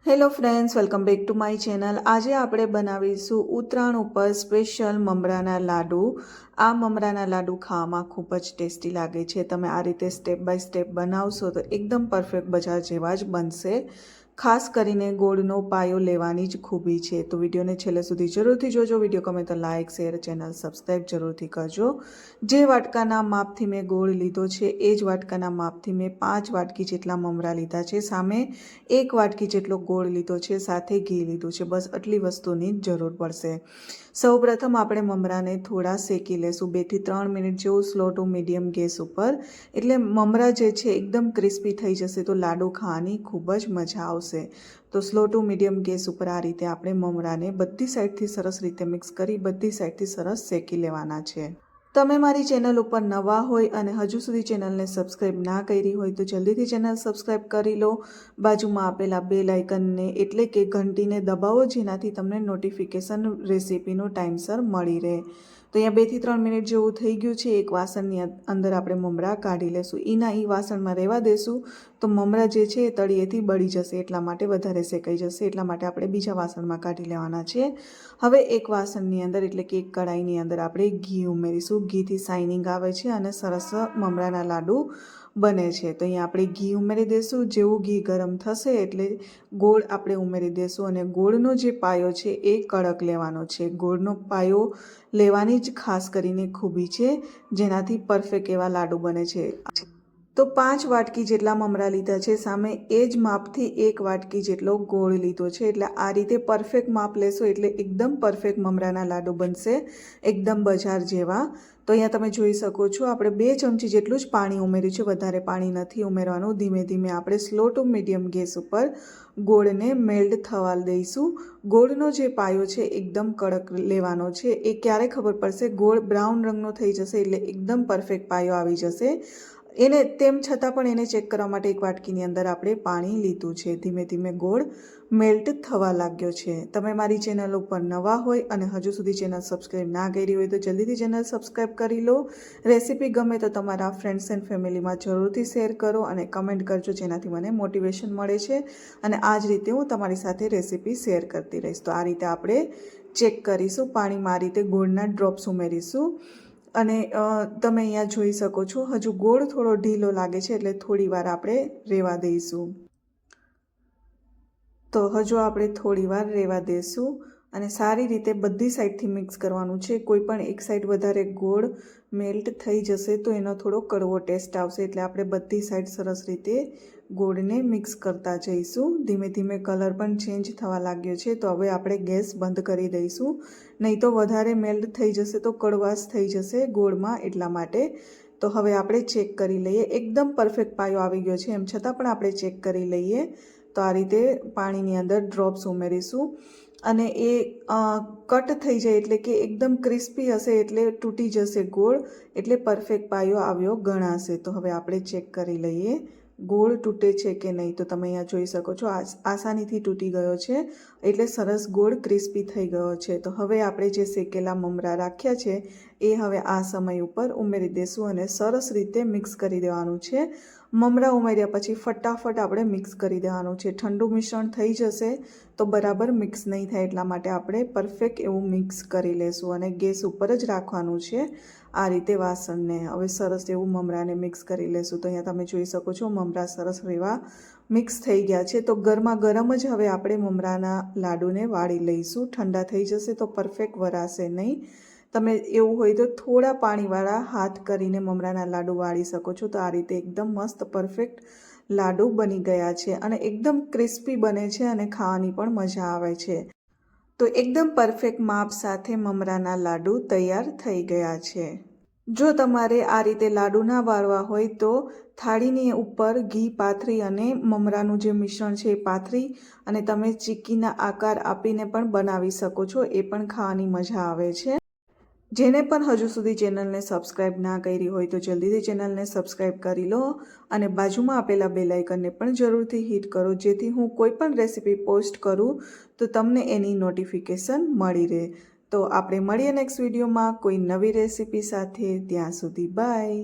Hello friends, welcome back to my channel. આજે આપણે બનાવીશું ઉત્તરાયણ ઉપર સ્પેશિયલ મમરાના લાડુ। આ મમરાના લાડુ ખાવામાં ખૂબ જ ટેસ્ટી લાગે છે। તમે આ રીતે સ્ટેપ બાય સ્ટેપ બનાવશો તો એકદમ પરફેક્ટ બજાર જેવા જ બનશે। ખાસ કરીને ગોળનો પાયો લેવાની જ ખૂબી છે। તો વિડીયોને છેલ્લે સુધી જરૂરથી જોજો। વિડીયો ગમે તો લાઇક શેર ચેનલ સબસ્ક્રાઈબ જરૂરથી કરજો। જે વાટકાના માપથી મેં ગોળ લીધો છે એ જ વાટકાના માપથી મેં 5 વાટકી જેટલા મમરા લીધા છે। સામે 1 વાટકી જેટલો ગોળ લીધો છે, સાથે ઘી લીધું છે। બસ આટલી વસ્તુની જ જરૂર પડશે। સૌપ્રથમ આપણે મમરાને થોડા શેકી લેશું, 2 થી 3 મિનિટ જેવું સ્લો ટુ મીડિયમ ગેસ ઉપર। એટલે મમરા જે છે એકદમ ક્રિસ્પી થઈ જશે તો લાડુ ખાવાની ખૂબ જ મજા આવશે। તો સ્લો ટુ મીડિયમ ગેસ ઉપર આ રીતે આપણે મમરાને બધી સાઈડથી સરસ રીતે મિક્સ કરી બધી સાઈડથી સરસ શેકી લેવાના છે। તમે મારી ચેનલ ઉપર નવા હોય અને હજુ સુધી ચેનલને સબસ્ક્રાઈબ ના કરી હોય તો જલ્દીથી ચેનલ સબસ્ક્રાઈબ કરી લો। બાજુમાં આપેલા બેલ આઇકનને એટલે કે ઘંટીને દબાવો, જેનાથી તમને નોટિફિકેશન રેસીપીનું ટાઈમસર મળી રહે। તો અહીંયા 2 થી 3 મિનિટ જેવું થઈ ગયું છે। એક વાસણની અંદર આપણે મમરા કાઢી લેશું। ઈ વાસણમાં રહેવા દેશું તો મમરા જે છે એ તળિયેથી બળી જશે, એટલા માટે વધારે શેકાઈ જશે, એટલા માટે આપણે બીજા વાસણમાં કાઢી લેવાના છે। હવે એક વાસણની અંદર એટલે કે એક કઢાઈની અંદર આપણે ઘી ઉમેરીશું। ઘીથી શાઇનિંગ આવે છે અને સરસ મમરાના લાડુ બને છે। તો અહીંયા આપણે ઘી ઉમેરી દઈશું। જેવું ઘી ગરમ થશે એટલે ગોળ આપણે ઉમેરી દઈશું અને ગોળનો જે પાયો છે એ કડક લેવાનો છે। ગોળનો પાયો લેવાની જ ખાસ કરીને ખૂબી છે, જેનાથી પરફેક્ટ એવા લાડુ બને છે। તો 5 વાટકી જેટલા મમરા લીધા છે, સામે એ જ માપથી 1 વાટકી જેટલો ગોળ લીધો છે। એટલે આ રીતે પરફેક્ટ માપ લેશો એટલે એકદમ પરફેક્ટ મમરાના લાડુ બનશે, એકદમ બજાર જેવા। તો અહીંયા તમે જોઈ શકો છો આપણે 2 ચમચી જેટલું જ પાણી ઉમેર્યું છે, વધારે પાણી નથી ઉમેરવાનું। ધીમે ધીમે આપણે સ્લો ટુ મીડિયમ ગેસ ઉપર ગોળને મેલ્ટ થવા દઈશું। ગોળનો જે પાયો છે એકદમ કડક લેવાનો છે। એ ક્યારે ખબર પડશે? ગોળ બ્રાઉન રંગનો થઈ જશે એટલે એકદમ પરફેક્ટ પાયો આવી જશે। એને તેમ છતાં પણ એને ચેક કરવા માટે 1 વાટકીની અંદર આપણે પાણી લીધું છે। ધીમે ધીમે ગોળ મેલ્ટ થવા લાગ્યો છે। તમે મારી ચેનલ ઉપર નવા હોય અને હજુ સુધી ચેનલ સબસ્ક્રાઈબ ના કરી હોય તો જલ્દીથી ચેનલ સબસ્ક્રાઈબ કરી લો। રેસીપી ગમે તો તમારા ફ્રેન્ડ્સ એન્ડ ફેમિલીમાં જરૂરથી શેર કરો અને કમેન્ટ કરજો, જેનાથી મને મોટિવેશન મળે છે અને આ જ રીતે હું તમારી સાથે રેસીપી શેર કરતી રહીશ। તો આ રીતે આપણે ચેક કરીશું। પાણીમાં આ રીતે ગોળના ડ્રોપ્સ ઉમેરીશું અને તમે અહીંયા જોઈ શકો છો હજુ ગોળ થોડો ઢીલો લાગે છે એટલે થોડી વાર આપણે રહેવા દઈશું। તો હજુ આપણે થોડી વાર રહેવા દઈશું અને સારી રીતે બધી સાઈડથી મિક્સ કરવાનું છે। કોઈ પણ એક સાઈડ વધારે ગોળ મેલ્ટ થઈ જશે તો એનો થોડો કડવો ટેસ્ટ આવશે, એટલે આપણે બધી સાઈડ સરસ રીતે ગોળને મિક્સ કરતા જઈશું। ધીમે ધીમે કલર પણ ચેન્જ થવા લાગ્યો છે, તો હવે આપણે ગેસ બંધ કરી દઈશું, નહીં તો વધારે મેલ્ટ થઈ જશે તો કડવાશ થઈ જશે ગોળમાં, એટલા માટે। તો હવે આપણે ચેક કરી લઈએ। એકદમ પરફેક્ટ પાયો આવી ગયો છે, એમ છતાં પણ આપણે ચેક કરી લઈએ। તો આ રીતે પાણીની અંદર ડ્રોપ્સ ઉમેરીશું અને એ કટ થઈ જાય એટલે કે એકદમ ક્રિસ્પી હશે એટલે તૂટી જશે ગોળ, એટલે પરફેક્ટ પાયો આવ્યો ગણાશે। તો હવે આપણે ચેક કરી લઈએ ગોળ તૂટે છે કે નહીં। તો તમે અહીંયા જોઈ શકો છો આસાનીથી તૂટી ગયો છે, એટલે સરસ ગોળ ક્રિસ્પી થઈ ગયો છે। તો હવે આપણે જે શેકેલા મમરા રાખ્યા છે એ હવે આ સમય ઉપર ઉમેરી દઈશું અને સરસ રીતે મિક્સ કરી દેવાનું છે। મમરા ઉમેર્યા પછી ફટાફટ આપણે મિક્સ કરી દેવાનું છે। ઠંડુ મિશ્રણ થઈ જશે તો બરાબર મિક્સ નહીં થાય, એટલા માટે આપણે પરફેક્ટ એવું મિક્સ કરી લેશું અને ગેસ ઉપર જ રાખવાનું છે આ રીતે વાસણને। હવે સરસ એવું મમરાને મિક્સ કરી લેશું। તો અહીંયા તમે જોઈ શકો છો મમરા સરસ એવા મિક્સ થઈ ગયા છે। તો ગરમા ગરમ જ હવે આપણે મમરાના લાડુને વાળી લઈશું। ઠંડા થઈ જશે તો પરફેક્ટ વરાશે નહીં। તમે એવું હોય તો થોડા પાણીવાળા હાથ કરીને મમરાના લાડુ વાળી શકો છો। તો આ રીતે એકદમ મસ્ત પરફેક્ટ લાડુ બની ગયા છે અને એકદમ ક્રિસ્પી બને છે અને ખાવાની પણ મજા આવે છે। તો એકદમ પરફેક્ટ માપ સાથે મમરાના લાડુ તૈયાર થઈ ગયા છે। જો તમારે આ રીતે લાડુ ના વાળવા હોય તો થાળીની ઉપર ઘી પાથરી અને મમરાનું જે મિશ્રણ છે એ પાથરી અને તમે ચીક્કીના આકાર આપીને પણ બનાવી શકો છો, એ પણ ખાવાની મજા આવે છે। જેને પણ હજુ સુધી ચેનલને સબસ્ક્રાઈબ ના કરી હોય તો જલ્દીથી ચેનલને સબસ્ક્રાઈબ કરી લો અને બાજુમાં આપેલા બેલ આઇકનને પણ જરૂરથી હિટ કરો, જેથી હું કોઈ પણ રેસીપી પોસ્ટ કરું તો તમને એની નોટિફિકેશન મળી રહે। તો આપણે મળીએ નેક્સ્ટ વિડીયોમાં કોઈ નવી રેસીપી સાથે। ત્યાં સુધી બાય।